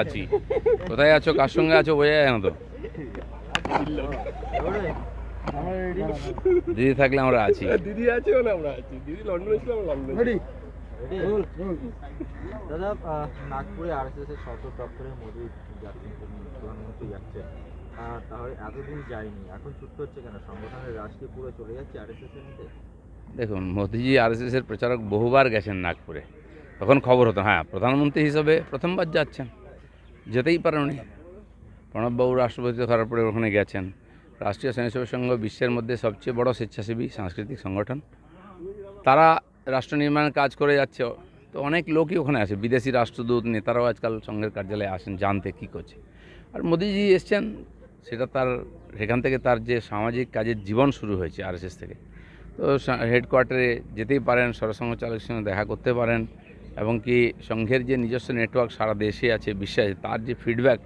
আছি কোথায় আছো কার সঙ্গে আছো বোঝা যায় না তো দিদি থাকলে আমরা আছি দিদি আছে বলে আমরা আছি দিদি লন্ডনে ছিল আমরা লন্ডনে দাদা নাগপুরে আরএসএস এর সদর দপ্তরে মোদি যাচ্ছেন প্রধানমন্ত্রী যাচ্ছেন তাহলে এতদিন যায়নি এখন ছুটতে হচ্ছে কেন সংগঠনের রাজকে পুরো চলে যাচ্ছে আরএসএস এর মধ্যে দেখুন মোদিজি আরএসএস এর প্রচারক বহুবার গেছেন নাগপুরে তখন খবর হতো হ্যাঁ প্রধানমন্ত্রী হিসাবে প্রথমবার যাচ্ছেন যেতেই পারেন উনি প্রণববাবু রাষ্ট্রপতি করার পরে ওখানে গেছেন রাষ্ট্রীয় স্বয়ংসেবক সংঘ বিশ্বের মধ্যে সবচেয়ে বড় স্বেচ্ছাসেবী সাংস্কৃতিক সংগঠন তারা রাষ্ট্র নির্মাণের কাজ করে যাচ্ছে তো অনেক লোকই ওখানে আসে বিদেশি রাষ্ট্রদূত নেতারাও আজকাল সংঘের কার্যালয়ে আসেন জানতে কী করছে আর মোদিজি এসছেন সেটা তার সেখান থেকে তার যে সামাজিক কাজের জীবন শুরু হয়েছে আরএসএস থেকে তো হেডকোয়ার্টারে যেতেই পারেন সরসংঘ চালকের সঙ্গে দেখা করতে পারেন এবং কি সংঘের যে নিজস্ব নেটওয়ার্ক সারা দেশে আছে বিশ্বে আছে তার যে ফিডব্যাক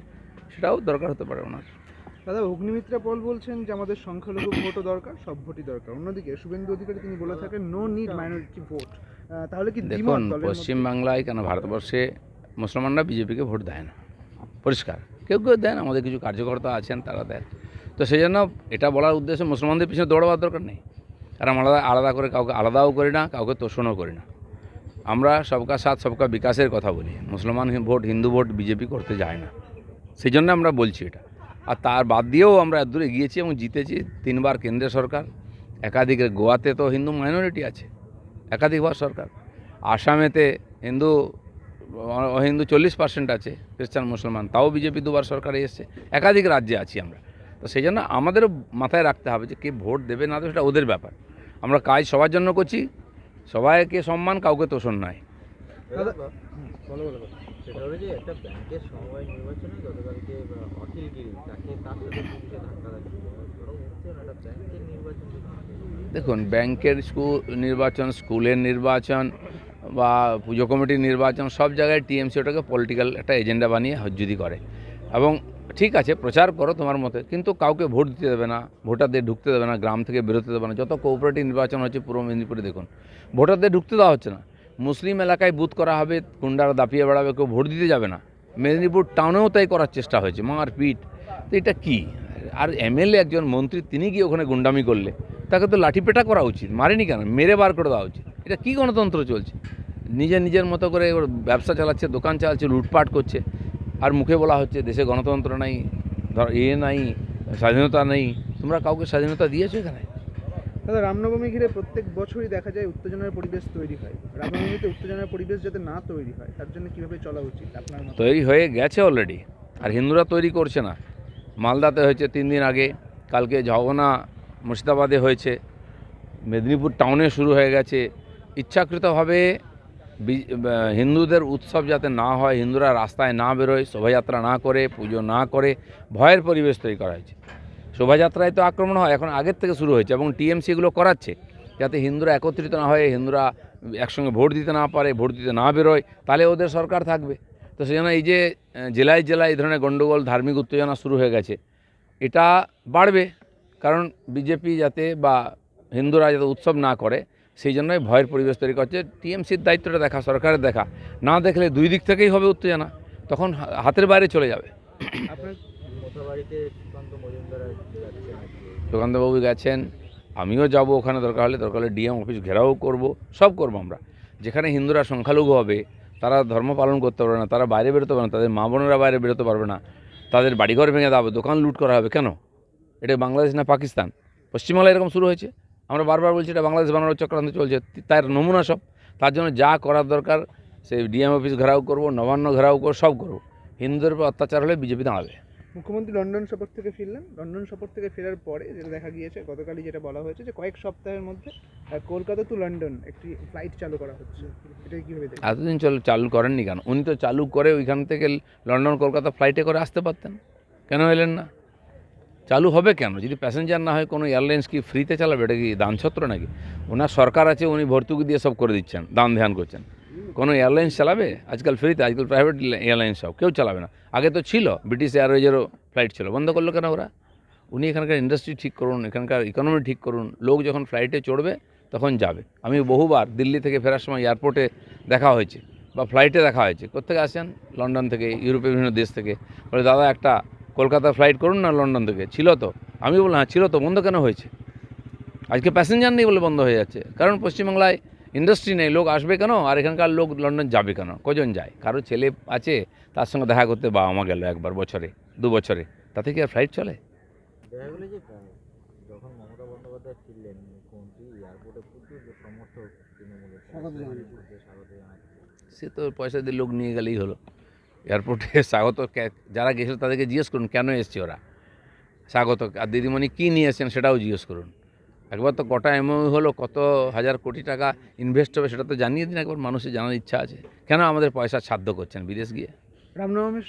সেটাও দরকার হতে পারে ওনার। দাদা অগ্নিমিত্রা পল বলছেন যে আমাদের সংখ্যালঘু ভোটও দরকার সব ভোটই দরকার অন্যদিকে শুভেন্দু অধিকারী তিনি বলে থাকেন নো নিড মাইনরিটি ভোট তাহলে কি দেখুন পশ্চিমবাংলায় কেন ভারতবর্ষে মুসলমানরা বিজেপিকে ভোট দেয় না পরিষ্কার কেউ কেউ দেন আমাদের কিছু কার্যকর্তা আছেন তারা দেন তো সেই জন্য এটা বলার উদ্দেশ্যে মুসলমানদের পিছনে দৌড়াবার দরকার নেই কারণ আমরা আলাদা করে কাউকে আলাদাও করি না কাউকে তোষণও করি না আমরা সবকা সাথ সবকা বিকাশের কথা বলি মুসলমান ভোট হিন্দু ভোট বিজেপি করতে যায় না সেই জন্য আমরা বলছি এটা আর তার বাদ দিয়েও আমরা এত দূরে গিয়েছি এবং জিতেছি 3 বার কেন্দ্রের সরকার একাধিক গোয়াতে তো হিন্দু মাইনরিটি আছে একাধিকবার সরকার আসামেতে হিন্দু 40% আছে খ্রিস্টান মুসলমান তাও বিজেপি 2 বার সরকারে এসছে একাধিক রাজ্যে আছি আমরা তো সেই জন্য আমাদেরও মাথায় রাখতে হবে যে কে ভোট দেবে না দেবে সেটা ওদের ব্যাপার আমরা কাজ সবার জন্য করছি সবাইকে সম্মান কাউকে তোষণ নয়। সেটা হলো যে একটা ব্যাংকের সমবায় নির্বাচনে গতকালকে অখিলগিরি তাকে তার সাথে পুলিশে ধাক্কা লাগছে একটা ব্যাংকের নির্বাচন দেখুন ব্যাংকের নির্বাচন স্কুলের নির্বাচন বা পুজো কমিটির নির্বাচন সব জায়গায় টিএমসি ওটাকে পলিটিক্যাল একটা এজেন্ডা বানিয়ে হজ্জুদি করে এবং ঠিক আছে প্রচার করো তোমার মতে কিন্তু কাউকে ভোট দিতে দেবে না ভোটারদের ঢুকতে দেবে না গ্রাম থেকে বেরোতে দেবে না যত কোঅপারেটিভ নির্বাচন হচ্ছে পূর্ব মেদিনীপুরে দেখুন ভোটারদের ঢুকতে দেওয়া হচ্ছে না মুসলিম এলাকায় বুথ করা হবে গুন্ডারা দাপিয়ে বেড়াবে কেউ ভোট দিতে যাবে না মেদিনীপুর টাউনেও তাই করার চেষ্টা হয়েছে মারপিট তো এটা কী আর এমএলএ একজন মন্ত্রী তিনি গিয়ে ওখানে গুন্ডামি করলে তাকে তো লাঠিপেটা করা উচিত মারেনি কেন মেরে বার করে দেওয়া উচিত এটা কী গণতন্ত্র চলছে নিজের মতো করে ব্যবসা চালাচ্ছে দোকান চালাচ্ছে লুটপাট করছে আর মুখে বলা হচ্ছে দেশে গণতন্ত্র নাই নাই স্বাধীনতা নেই তোমরা কাউকে স্বাধীনতা দিয়েছো এখানে। দাদা রামনবমী ঘিরে প্রত্যেক বছরই দেখা যায় উত্তেজনার পরিবেশ তৈরি হয় রামনবমীতে উত্তেজনার পরিবেশ যাতে না তৈরি হয় তার জন্য কীভাবে চলা উচিত আপনার মতে? তৈরি হয়ে গেছে অলরেডি আর হিন্দুরা তৈরি করছে না মালদাতে হয়েছে 3 দিন আগে কালকে ঝগনা মুর্শিদাবাদে হয়েছে মেদিনীপুর টাউনে শুরু হয়ে গেছে ইচ্ছাকৃতভাবে হিন্দুদের উৎসব যাতে না হয় হিন্দুরা রাস্তায় না বেরোয় শোভাযাত্রা না করে পুজো না করে ভয়ের পরিবেশ তৈরি করা হয়েছে শোভাযাত্রায় তো আক্রমণ হয় এখন আগের থেকে শুরু হয়েছে এবং টিএমসি এগুলো করাচ্ছে যাতে হিন্দুরা একত্রিত না হয়ে হিন্দুরা একসঙ্গে ভোট দিতে না পারে ভোট দিতে না বেরোয় তাহলে ওদের সরকার থাকবে তো সেই জন্য এই যে জেলায় জেলায় এই ধরনের গণ্ডগোল ধার্মিক উত্তেজনা শুরু হয়ে গেছে এটা বাড়বে কারণ বিজেপি যাতে বা হিন্দুরা যাতে উৎসব না করে সেই জন্যই ভয়ের পরিবেশ তৈরি করছে টিএমসির দায়িত্বটা দেখা সরকারের দেখা না দেখলে দুই দিক থেকেই হবে উত্তেজনা তখন হাতের বাইরে চলে যাবে। আপনার বাড়িতে সুকান্তবাবু গেছেন আমিও যাব ওখানে দরকার হলে ডিএম অফিস ঘেরাও করব সব করবো আমরা যেখানে হিন্দুরা সংখ্যালঘু হবে তারা ধর্ম পালন করতে পারবে না তারা বাইরে বেরোতে পারবে না তাদের মা বোনেরা বাইরে বেরোতে পারবে না তাদের বাড়িঘর ভেঙে দেওয়া হবে দোকান লুট করা হবে কেন এটা বাংলাদেশ না পাকিস্তান পশ্চিমবাংলায় এরকম শুরু হয়েছে আমরা বারবার বলছি এটা বাংলাদেশ বানানোর চক্রান্ত চলছে তার নমুনা সব তার জন্য যা করার দরকার সেই ডিএম অফিস ঘেরাও করবো নবান্ন ঘেরাও করবো সব করবো হিন্দুদের উপর অত্যাচার হলে বিজেপি দাঁড়াবে। মুখ্যমন্ত্রী লন্ডন সফর থেকে ফিরলেন লন্ডন সফর থেকে ফেরার পরে যেটা দেখা গিয়েছে গতকালই যেটা বলা হয়েছে যে কয়েক সপ্তাহের মধ্যে কলকাতা টু লন্ডন একটি ফ্লাইট চালু করা হচ্ছে এটা কীভাবে দেখেন? এতদিন চালু করেননি কেন উনি তো চালু করে ওইখান থেকে লন্ডন কলকাতা ফ্লাইটে করে আসতে পারতেন কেন এলেন না চালু হবে কেন যদি প্যাসেঞ্জার না হয় কোনো এয়ারলাইন্স কি ফ্রিতে চালাবে এটা কি দানছত্র নাকি ওনার সরকার আছে উনি ভর্তুকি দিয়ে সব করে দিচ্ছেন দান ধ্যান করছেন কোনো এয়ারলাইন্স চালাবে আজকাল ফ্রিতে আজকাল প্রাইভেট এয়ারলাইন্স সব কেউ চালাবে না আগে তো ছিল ব্রিটিশ এয়ারওয়েজেরও ফ্লাইট ছিল বন্ধ করলো কেন ওরা উনি এখানকার ইন্ডাস্ট্রি ঠিক করুন এখানকার ইকোনমি ঠিক করুন লোক যখন ফ্লাইটে চড়বে তখন যাবে আমি বহুবার দিল্লি থেকে ফেরার সময় এয়ারপোর্টে দেখা হয়েছে বা ফ্লাইটে দেখা হয়েছে। কোত্থেকে আসছেন? লন্ডন থেকে, ইউরোপের বিভিন্ন দেশ থেকে। বলে দাদা একটা কলকাতা ফ্লাইট করুন না লন্ডন থেকে। ছিল তো? আমি বললাম হ্যাঁ ছিল তো, বন্ধ কেন হয়েছে? আজকে প্যাসেঞ্জার নেই বলে বন্ধ হয়ে যাচ্ছে। কারণ পশ্চিমবাংলায় ইন্ডাস্ট্রি নেই, লোক আসবে কেন? আর এখানকার লোক লন্ডন যাবে কেন? কজন যায়? কারো ছেলে আছে, তার সঙ্গে দেখা করতে বাবা মা গেল একবার বছরে, 2 বছরে, তাতে কি আর ফ্লাইট চলে? দেখা গেলো যে যখন মমতা বন্দ্যোপাধ্যায় ফিরলেন মুখ্যমন্ত্রী, এয়ারপোর্টে প্রচুর সমর্থক তৃণমূলের স্বাগত জানাচ্ছে। সে তো পয়সা দিয়ে লোক নিয়ে গেলেই হলো। এয়ারপোর্টে স্বাগত যারা গেছিল তাদেরকে জিজ্ঞেস করুন কেন এসছে ওরা স্বাগত, আর দিদিমণি কী নিয়ে এসছেন সেটাও জিজ্ঞেস করুন। একবার তো কটা এমওইউ হলো, কত হাজার কোটি টাকা ইনভেস্ট হবে সেটা তো জানিয়ে দিন একবার, মানুষের জানার ইচ্ছা আছে। কেন আমাদের পয়সা ছাদ্য করছেন বিদেশ গিয়ে? রামনবমীর